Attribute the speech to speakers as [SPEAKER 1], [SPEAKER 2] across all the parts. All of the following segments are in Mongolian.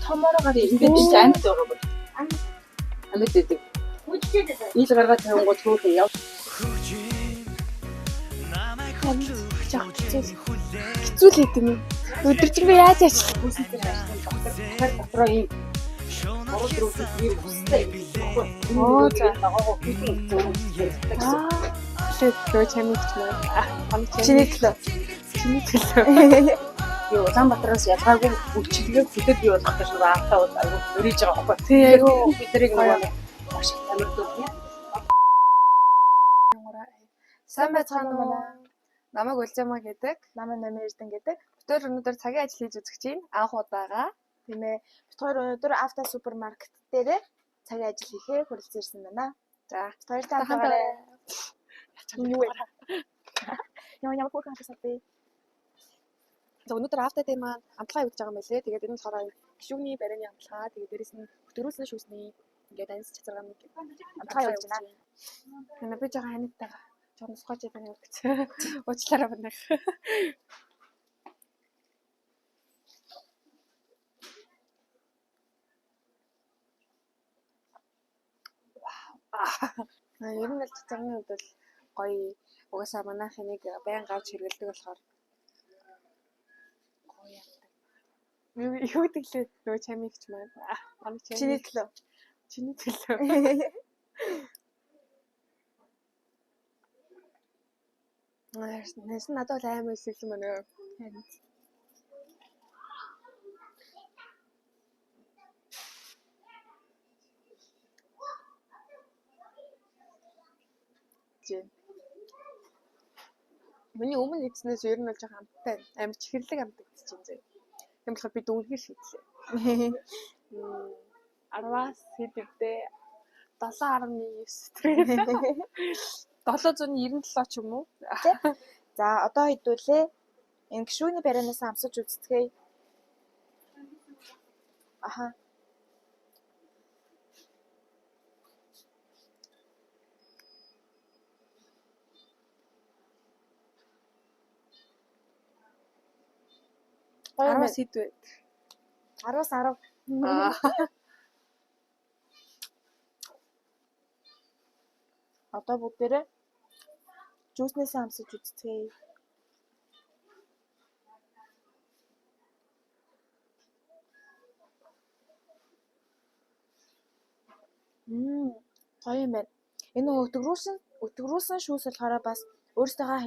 [SPEAKER 1] томоороо ингээд ч амьд байгаа бол. Амьд гэдэг. Ил гаргаад тавингууд хөөхөө яв.
[SPEAKER 2] Хэцүү л гэдэг юм. Өдөржингөө яаж ажиллах вэ?
[SPEAKER 1] Тэгэхээр дотроо ийм орол руу тийм хүстэй.
[SPEAKER 2] Оо за.
[SPEAKER 1] Нагоо хийх
[SPEAKER 2] Лөө чамд ч маа.
[SPEAKER 1] чиний төлөө.
[SPEAKER 2] Чиний төлөө.
[SPEAKER 1] Юу Улаанбаатараас ялгаагүй үлчилгээ хөдөд бий болох гэж нэг аартаа бол айгүй өрийж байгаа байхгүй.
[SPEAKER 2] Тий айгүй
[SPEAKER 1] бид нарыг нөгөө маш их тамирддаг юм.
[SPEAKER 2] Сайн байцгаана уу? Намайг Улжамаа гэдэг, намайг Номын Эрдэнэ гэдэг. Бид хоёр өнөөдөр цагийн ажил хийж үзэх чинь анх удаага. Тийм ээ. Бид хоёр өнөөдөр Авто супермаркет дээр цагийн ажил хийхээ хүрэлцэн ирсэн байна. За, бид хоёр таараа. Юу вэ? Яа хурхан хасаад. За өнөөдөр Авто дээр маань амтлагаа явуулж байгаа юм байлээ. Тэгээд энэ болохоор гişүгний барианы амтлагаа. Тэгээд дээрэс нь хөтгөрүүлсэн шүүсний ингээд анис чацаргаа нэг амтлагаа явуулж байна. Энэ би жоохон ханиттайгаа жоохон сухаж байгаа юм гэж. Уучлаарай байна. Ер нь л цэцэрний хувьд бол гоё угаасаа манайх энийг байн гавж хэрэгэлдэг болохоор гоё яадаг. Юу гэдэг лээ нөгөө чамиг ч маань. Манай чиний төлөө. Чиний төлөө. Нэс надад бол аймаг хэлсэн мөн. Миний өмнө хийснээс ер нь бол жоохон амттай амар чихэрлэг амтдаг гэж юм зэ. Тийм болохоор би дүүнхэр шийдлээ. 10-аас хэдвдээ 7.9 797 ч юм уу.
[SPEAKER 3] За одоо хэдүүлээ. Энэ гişүгний барианаас амсаж үздэхэй. Аха.
[SPEAKER 2] Араас хэдвэ?
[SPEAKER 3] 10-аас 10. Одоо бүгдээрээ жүүснээс амсаж үздэхэй. Гоё юм байна. Энэ өтгөрүүлсэн шүүс болохоор бас өөрсдийнхөө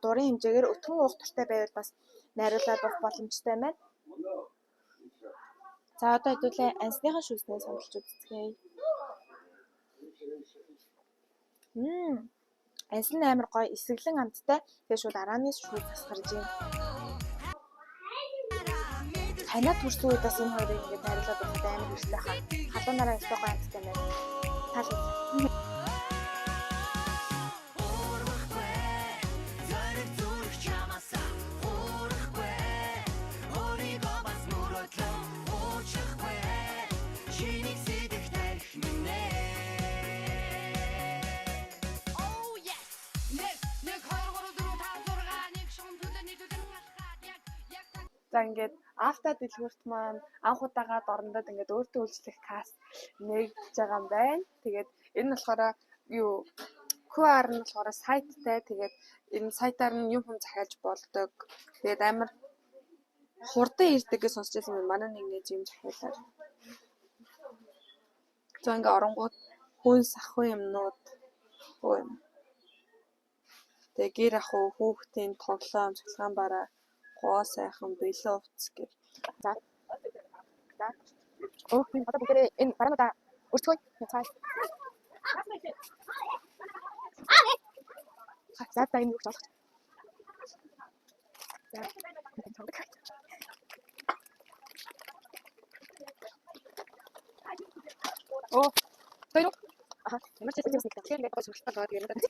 [SPEAKER 3] дурын хэмжээгээр өтгөн уух туртай байвал бас найруулаад авах боломжтой байна. За одоо хэдүүлээ ансныхаа шүүснээс хамлж үздэхэй. Анс нь амар гоё эсрэглэн амттай. Тэгээ шууд арааны шүүс тасгарж юм. Танаа төрсөн үедээс энэ хоёрыг ингээд найруулаад авах амар хэрэгтэй хаа. Халуунаараа өстой гоё амттай байна. Таалал.
[SPEAKER 2] За ингээд Авто дэлгүүрт маань анх удаага дорндод ингээд өөртөө үйлчлэх каст нэгж байгаа юм байна. Тэгээд энэ нь болохоор юу QR нь болохоор сайттай. Тэгээд энэ сайтаар нь юм хүм захиалж болдог. Тэгээд амар хурдан ирдэг гэж сонсч байсан юм. Манай нэг юм захиалаар. За ингээд оронгууд хүнс ахгүй юмнууд хөө юм. Тэгээд гэр ахуй хүүхдийн тоглоом цахилгаан бараа гоо сайхан бэлэн увц гэх.
[SPEAKER 3] За. Оо би одоо бүгдээ энэ бараануудаа өртгөө. Цаа. За энэ юу болох вэ? За. Оо. Тойроо. Аха. Ямар ч зүйл юм шиг тэгээд бас сурталчилгаа гараад ирэх юм.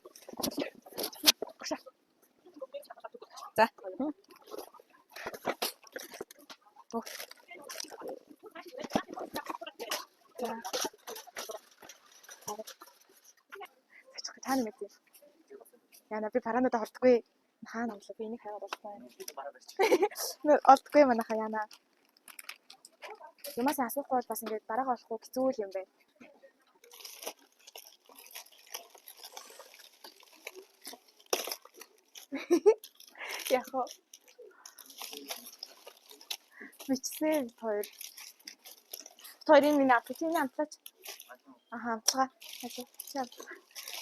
[SPEAKER 2] За.
[SPEAKER 3] Оо. Таана мэт. Яна би парануудаа холдохгүй. Хаана амлаа би энийг хайгаад болтой байна. Олдгүй манайха яна. Юмасаа асуухгүй бол бас ингээд дараагаа олохгүй хэцүү юм байна. Яг хоо. Бичсэн хоёр. Хоёрын миний аппликейшн амтлаач. Аха амтлаа.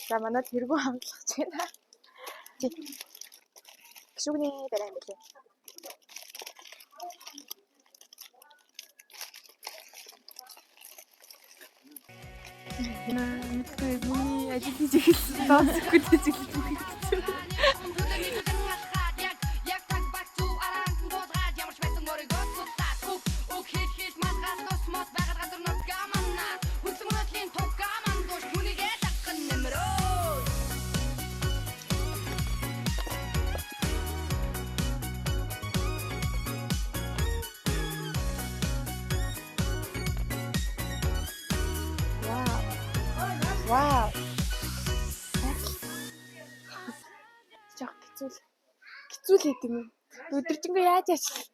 [SPEAKER 3] За манайд хэрэггүй амтлах гэж байна. Гişүгний барай юм билээ. Мэдгүй миний ажил хийж эхэлсэн тооцохгүй гэж хэлсэн. Вау. Жог хэцүү л хийдэг юм. Өдөржингөө яаж ажиллах?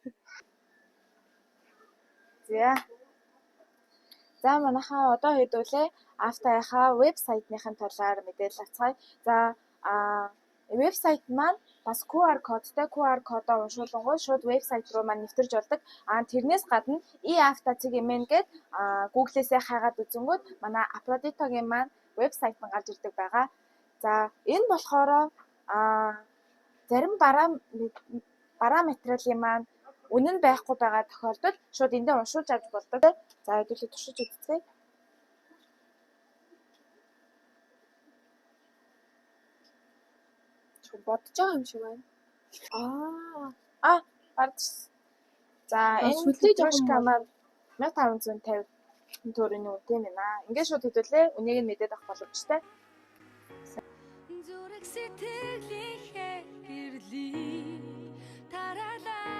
[SPEAKER 3] За манайхаа одоо хэдүүлээ Автаяхаа вебсайтныхын талаар мэдээлэл авцгаая. За вебсайт маань бас QR кодтай QR кодоо уншуулгангууд шууд вебсайт руу маань нэвтэрж болдог. Тэрнээс гадна e-автоцэг.mn гээд Google-ээсээ хайгаад үзэнгүүт манай Aphrodite-гийн маань вебсайт нь гарч ирдэг байгаа. За энэ болохоор зарим бараа материалын маань үнэн байхгүй байгаа тохиолдолд шууд эндээ уншуулж авч болдог. За хэдүүлээ туршиж үзье. Бодож байгаа юм шиг байна. Бардс. За энэ тушка маань 1550 төгрөгийн үнэтэй байна. Ингээд шууд хэдүүлээ үнийг нь мэдээд авах боломжтой. Зүрх сэтгэлийнхээ гэрлийг таралаа.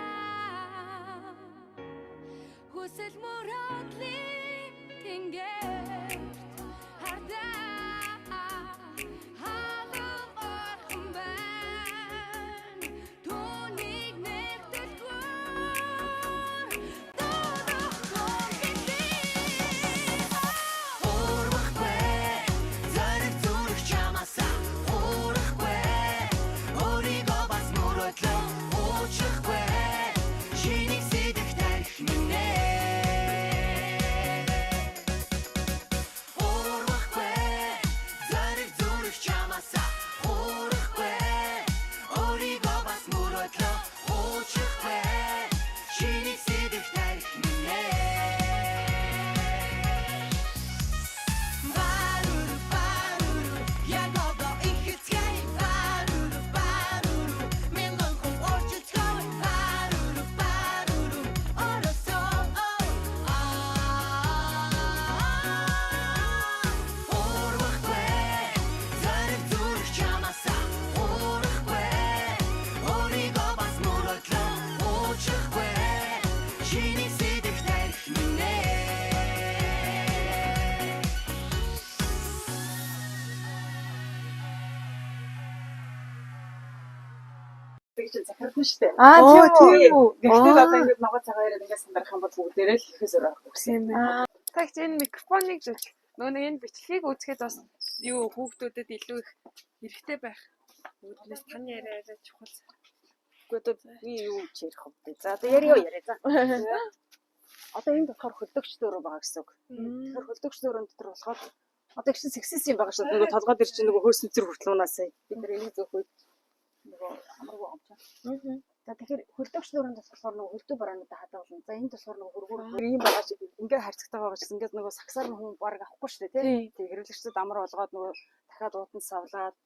[SPEAKER 3] Хүсэл мөрөөдлийн тэнгэр хардаа.
[SPEAKER 1] Захирдсан шүү дээ.
[SPEAKER 3] Тийм үү.
[SPEAKER 1] Гэхдээ одоо ингэж ногоо цагаан яриад ингэж сандарах юм бол бүгдээрээ л ихээс өрөөх гэсэн юм байна.
[SPEAKER 2] Тэгж энэ микрофоныг жиж нөгөө энэ бичлэгийг үзэхэд бас юу хүүхдүүдэд илүү их хэрэгтэй байх. Үүднээс тань яриараа чухал.
[SPEAKER 1] Одоо би юу ч ярих вэ? За одоо яриа. За. Одоо энэ болохоор хөлдөгч дөөрөө байгаа гэсэн үг. Тэгэхээр хөлдөгч дөөрөн дотор болохоор одоо их сексист юм байгаа шүү дээ. Нөгөө толгойд ир чинь нөгөө хөөс нэмцэр хүртлуунаас бид нар энийг зөөхөд нөгөө амаргүй амчаа. За тэгэхээр хөлдөгч дөөрөнд болохоор нөгөө хөлдөг бараануудаа хадаа болно. За энэ болохоор нөгөө хөргөр ийм байгаа чи ингээ харьцагтай байгаа чи ингээд нөгөө саксаар нь хүн баг авахгүй шүү дээ тий. Тэг хэрэглэгчдэд амар болгоод нөгөө дахиад уутан савлаад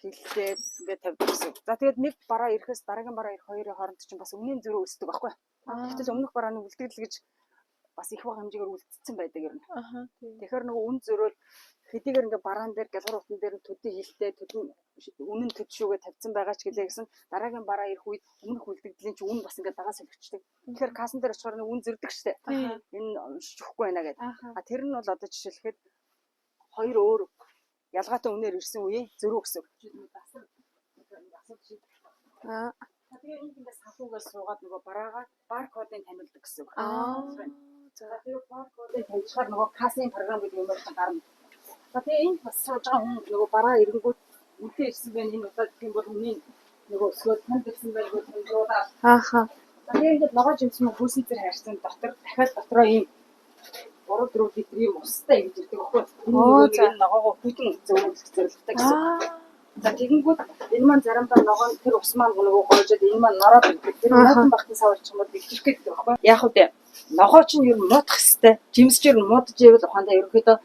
[SPEAKER 1] хиллээд ингээд тавьдаг гэсэн. За тэгээд нэг бараа ирэхээс дараагийн бараа ирэх хоёрын хооронд чинь бас өмнө нь зөрөө өсдөг байхгүй. Гэтэл өмнөх барааны үлдэгдэл гэж бас их бага хэмжээгээр үлдсэн байдаг юм. Тэгэхээр нөгөө үн зөрөөл хэдийгээр ингээ бараан дээр гэлгар утан дээр төдий хилтэй үнэн төд шүүгээ тавьсан байгаа ч гэлээ гэсэн дараагийн бараа ирэх үед өмнөх үлдэгдлийн чинь үн бас ингээ дагаа солигчдаг. Тэгэхээр кассан дээр очихоор үн зөрдөг штэ. Энэ шүүхгүй байна гэдэг. Тэр нь бол одоо жишээлхэд хоёр өөр ялгаатай үнээр ирсэн үе зөрүү гэсэн. Тэгээд энд ингээ салуугаас суугаад нөгөө бараагаа баркодыг таниулдаг гэсэн. Тэр баркодыг тавьчихаар нөгөө касын програм гэдэг юм байна гарна. За тэгээ энэ бас сууж байгаа хүн нөгөө бараа ирэнгүүт үнтэй ирсэн байх энэ удаад гэх юм бол хүний нөгөө өсгөөд танд ирсэн байх нөгөө тэмцүүдээ.
[SPEAKER 2] Ааха.
[SPEAKER 1] За тэгээ ингээд ногоож юмсан хүүсний зэрэг харьцсан дотор дахиад дотроо ийм 3-4 литр юм устай ингэж ирдэг байхгүй. Энэ ногоогоо хүйтэн зөөлөх зорилготой гэсэн. За тэгэнгүүт энэ маань заримдаа ногоон тэр ус маань нөгөө гоожод энэ маань нороод ирдэг. Тэр яатан бахтын саварч юм бол ихтгэх гэдэг байхгүй. Яг үү ногоо чинь ер нь муудах хэвээр. Жимсчээр муудаж ивэл ухаандаа ерөнхийдөө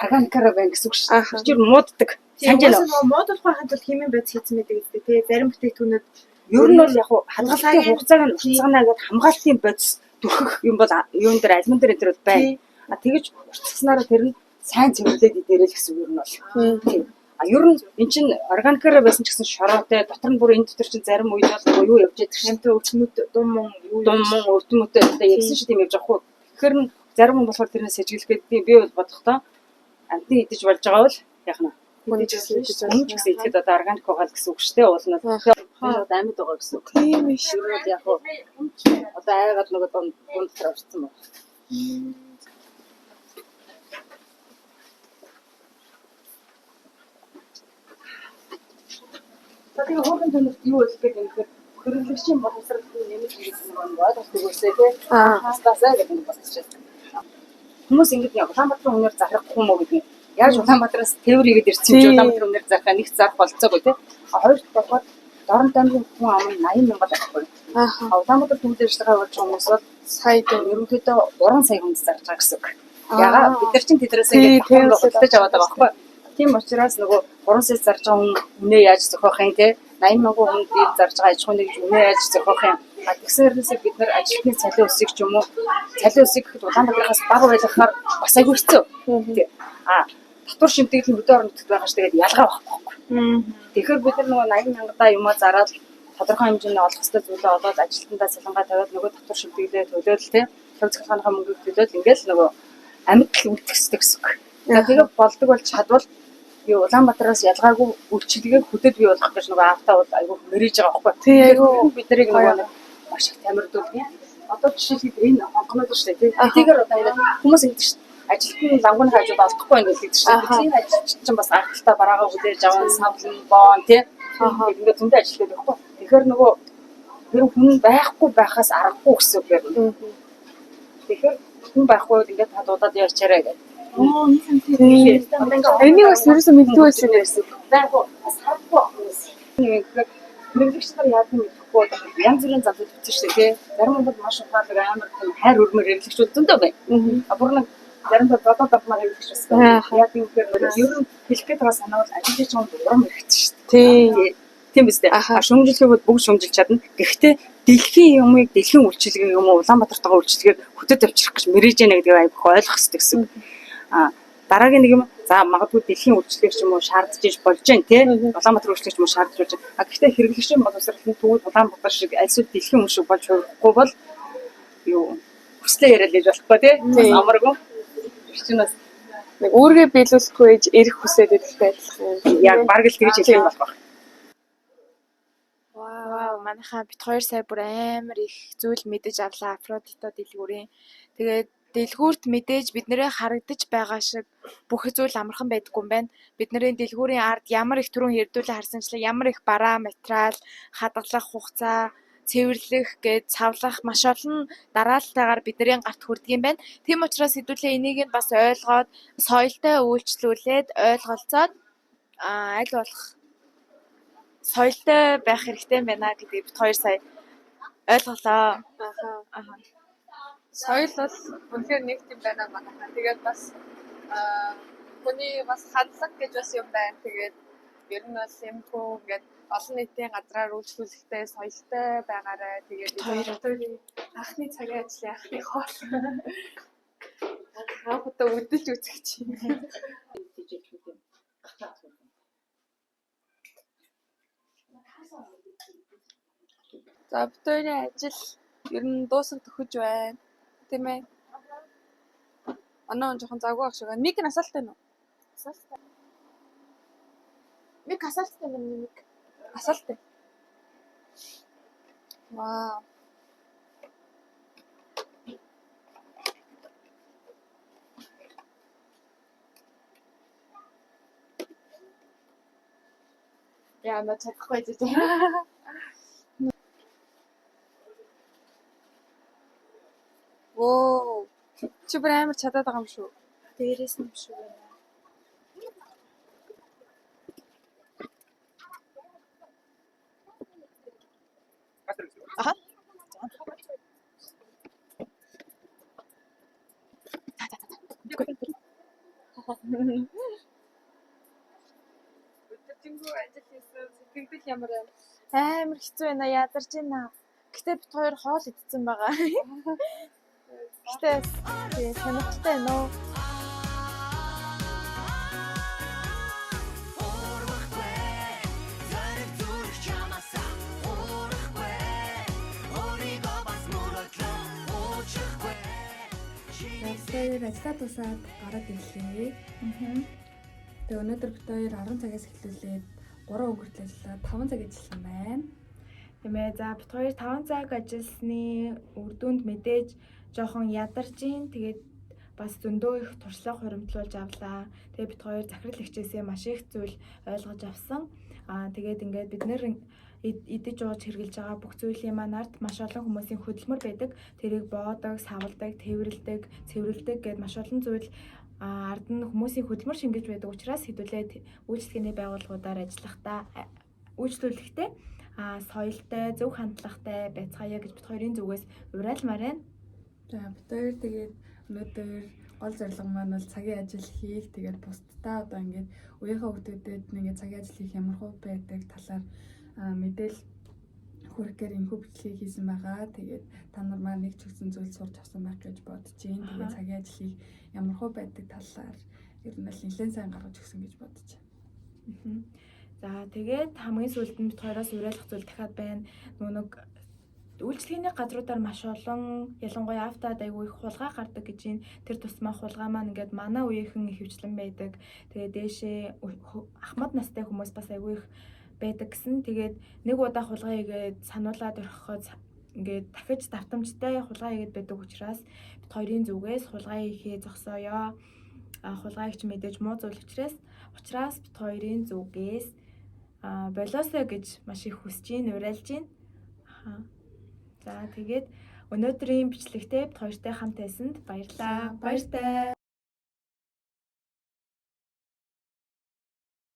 [SPEAKER 1] органикаараа байна гэсэн үг шүү. Тэр мууддаг.
[SPEAKER 3] Санаж нөгөө муудах байхад бол химийн бодис хийсэн байдаг гэдэг тий. Зарим бүтээгдэхүүнүүд
[SPEAKER 1] ер нь бол яг хадгалалтын хугацааг нь хугацаанаа гээд хамгаалтын бодис дүрхэх юм бол юун дээр альман дээр энэ байна. А тэгэж уртцснараа тэр нь сайн цэвэрлээд идэрэл гэсэн үг юм бол. Тийм. А ер нь эн чинь органикаараа байсан ч гэсэн шороотой дотор нь бүр энэ дотор чинь зарим үед бол юу явж яддаг шимтэй өвчмөд дум өвтмөтэй ягсан шүү дээ юм явж байгаа хөө. Тэгэхээр нь зарим хүн болохоор тэрнээс сэжиглэхэд би бол бодохдоо амтны идэж болж байгаа бол яах нь идэж гэсэн ихэд одоо органик байгаа л гэсэн үг шүү дээ. Уул нь одоо амьд байгаа гэсэн үг.
[SPEAKER 2] Тийм биш.
[SPEAKER 1] Яг хөө одоо айгаад нөгөө дунд дээр орсон байна. Тэгээ хуучин төнөс юу хэлэх гээд юм хэрэг хэрэглэгчийн боловсролын нэмэлт хийсэн нэг ойлгох үгсээ тий. Хастасаа гэдэг нь болчихсон. Хүмүүс ингэж яг Улаанбаатар өнөр захирахгүй мó гэдэг. Яаж Улаанбаатараас тээвэр игээд ирсэн чинь Улаанбаатар өнөр захирах нэг зарах болцоогүй тий. Хоёр дахь дорн дамжин хүн ам 80 мянга байхгүй. Улаанбаатар төвлөрч байгаа хүмүүс бол сая ерөнхийдөө 3 сая хүнд зарж байгаа гэсэн үг. Ягаад бид нар чинь тэдрээс ингэж хөлтөж аваад байгаа байхгүй. Тийм учраас нөгөө 3 сая зарж байгаа хүн үнэ яаж зохиох юм те 80 мянган хүнд ийм зарж байгаа аж ахуйн нэг үнэ яаж зохиох юм. А тэгсээрнээсээ бид нар ажилтны цалин өсөйг ч юм уу цалин өсөйг гэхэд Улаанбаатараас бага байлгахаар бас айгүй хэцүү. А татвар шимтгэл хөдөө орон нутгад байгаа ш тэгээд ялгаа байхгүй. Тэгэхээр бид нар нөгөө 80 мянгадаа юмаа зараад тодорхой хэмжээний олох ёстой зүйлээ олоод ажилтнаа салангаа тавиад нөгөө татвар шимтгэлээ төлөөл те төв захиргааны мөнгөийг төлөөл ингээл нөгөө амьд л үлдэхсдэг гэсэн үг. Тэгээд болдог бол чадвал юу Улаанбаатараас ялгаагүй үйлчилгээг хөдөд бий болгох гэж нөгөө автаа бол айгүй мэрэж байгаа байхгүй. Тийм айгүй бид нарыг нөгөө маш их тамирдуулна. Одоо жишээлбэл энэ хонхнууд шүү дээ. Тэгээр одоо ингээд хүмүүс ингэдэг шүү дээ. Ажилтны лангын хажууд олдохгүй байх гэдэг шүү дээ. Тийм ажилч чинь бас гарталтаа бараагаа хүлээж аван савлан боон тий. Ингээд зөндөө ажилладаг байхгүй. Тэгэхээр нөгөө тэр хүн байхгүй байхаас аргагүй гэсэн үг юм. Тэгэхээр хүн байхгүй бол ингээд хадуудаад ярьчаарай гэдэг.
[SPEAKER 2] Энийг бас ерөөсөө мэддэг байсан гэсэн.
[SPEAKER 1] Мэргэжч нар яадаг юм гэхгүй янз бүрийн залууд бичсэн шүү дээ тий. Зарим бол маш ухаалаг амар хайр өрмөр хэрэглэгчүүд зөндөө байна. Бүр нэг заримдаа бодоод авмаар хэрэглэгч бас байна. Яг юм хэрэг ер нь хэлэх гээд байгаа санаа бол ажиллаж байгаа урам хэрэгтэй шүү дээ. Тийм биз дээ. Шүмжилгээг бүгд шүмжилж чадна. Гэхдээ дэлхийн юмыг дэлхийн үйлчилгээ юм уу Улаанбаатарт байгаа үйлчилгээг хөтөд авчрах гэж мэрэж яана гэдгийг айгүйх ойлгох хэрэгтэй гэсэн. Дараагийн нэг юм за магадгүй дэлхийн үйлчлэгч юм уу шаардж иж болж байна тий Улаанбаатар үйлчлэгч юм уу шаардж болж байна. Гэхдээ хэрэглэгчийн боловсролын төвд Улаанбаатар шиг альсууд дэлхийн хүн шиг болж хувихгүй бол юу хүслээ яриад гэж болохгүй тий амаргүй чинээс
[SPEAKER 2] нэг өөргөө биелүүлэхгүй ээж эрэх хүсээд идэлтэй адилхан юм.
[SPEAKER 1] Яг бараг л тэгж хэлэх юм болох.
[SPEAKER 3] Вау, манайхаа бит 2 сая бүр амар их зүйл мэдэж авлаа Афродито дэлгүүрийн. Тэгээд дэлгүүрт мэдээж биднэрээ харагдаж байгаа шиг бүх зүйл амархан байдаггүй юм байна. Бидний дэлгүүрийн ард ямар их түрүүн хэрдүүлээ харсанчлаа ямар их бараа материал, хадгалах хугацаа, цэвэрлэх гээд цавлах маш олон дараалтайгаар бидний гарт хүрдэг юм байна. Тийм учраас хэдүүлээ энийг нь бас ойлгоод соёлтой үйлчлүүлээд ойлголцоод аль болох соёлтой байх хэрэгтэй байна гэдгийг бит 2 сая ойлголоо.
[SPEAKER 2] Соёл бол үнэхээр нэгт юм байна манайхаа. Тэгээд бас хүний бас хандлага гэж бас юм байна. Тэгээд ер нь бол юмхүү ингээд олон нийтийн газраар үйлчлүүлэхдээ соёлтой байгаарай. Тэгээд хоёрын анхны цагийн ажлын анхны хоол. Хаахта үдэлж үзэх чинь. За битүүрийн ажил ер нь дуусах төхөж байна. Тийм ээ. Оноо жоохон завгүй ах шиг байна. Миг нь асаалтай нь уу? Асаалтай.
[SPEAKER 3] Миг асаалтай юм миг.
[SPEAKER 2] Асаалтай. Вау.
[SPEAKER 3] Яа, над чадахгүй гэж.
[SPEAKER 2] Оо. Чи бүр амар чадаад байгаа юм шүү.
[SPEAKER 3] Дээрээс нь шүү байна.
[SPEAKER 1] Аха.
[SPEAKER 2] Өдөржингөө ажил хийсэн сэтгэл ямар байна?
[SPEAKER 3] Амар хэцүү байна. Ядарч байна. Гэтэ бид хоёр хоол идсэн байгаа. Гэтэ тэгээ сонирхолтой байна уу?
[SPEAKER 4] Тэгээд ажиллаа тусаад гараад ирлээ. Тэгээ өнөөдөр бид хоёр 10 цагаас эхлүүлээд 3 өдөр ажиллаад 5 цаг ажилласан байна.
[SPEAKER 3] Тиймээ за бид хоёр 5 цаг ажилласны үр дүнд мэдээж жоохон ядарч гин. Тэгээд бас зөндөө их туршлага хуримтлуулж авлаа. Тэгээд бид хоёр захирал хичээсээ маш их зүйл ойлгож авсан. Тэгээд ингээд бид нэр идэж ууж хэрглэж байгаа бүх зүйлийн маань ард маш олон хүмүүсийн хөдөлмөр байдаг. Тэрийг боодог, савладаг, тэвэрлдэг, цэвэрлдэг гэдээ маш олон зүйл ард нь хүмүүсийн хөдөлмөр шингэж байдаг учраас хэдүүлээ үйлчлэгээний байгууллагуудаар үйлчлүүлэхдээ соёлтой, зөв хандлагатай байцгаая гэж бид хоёрын зүгээс уриалмаар байна.
[SPEAKER 4] За бид хоёр тэгээд өнөөдөр гол зорилго маань бол цагийн ажил хийх. Тэгээд бусдаа одоо ингээд үеийнхээ хүмүүстэд ингээд цагийн ажил хийх ямар хувь байдаг талаар мэдээлэл хүргэхээр энэхүү бичлэгийг хийсэн байгаа. Тэгээд та нар маань нэг ч гэсэн зүйл сурч авсан байх гэж бодож байна. Тэгээд цагийн ажил хийх ямар хувь байдаг талаар ер нь л нэлээд сайн гаргаж өгсөн гэж бодож байна.
[SPEAKER 3] За тэгээд хамгийн сүүлд нь бид хоёроос уриалгах зүйл дахиад байна. Нүг үйлчлэгээний газруудаар маш олон ялангуяа автад айгүй их хулгай гардаг гэж байна. Тэр тусмаа хулгай маань ингээд манай үеийнхэн их хвчлэн байдаг. Тэгээд дээшээ ахмад настай хүмүүс бас айгүй их байдаг гэсэн. Тэгээд нэг удаа хулгай хийгээд сануулаад орхиход ингээд дахиж давтамжтай хулгай хийгээд байдаг учраас бид хоёрын зүгээс хулгай хийхээ зогсоёо. Хулгай гэж мэдээж муу зүйл учраас бид хоёрын зүгээс болоосоо гэж маш их хүсэж байна, уриалж байна. За тэгээд өнөөдрийн бичлэгтээ бид хоёртой хамт байсанд баярлалаа. Баяртай.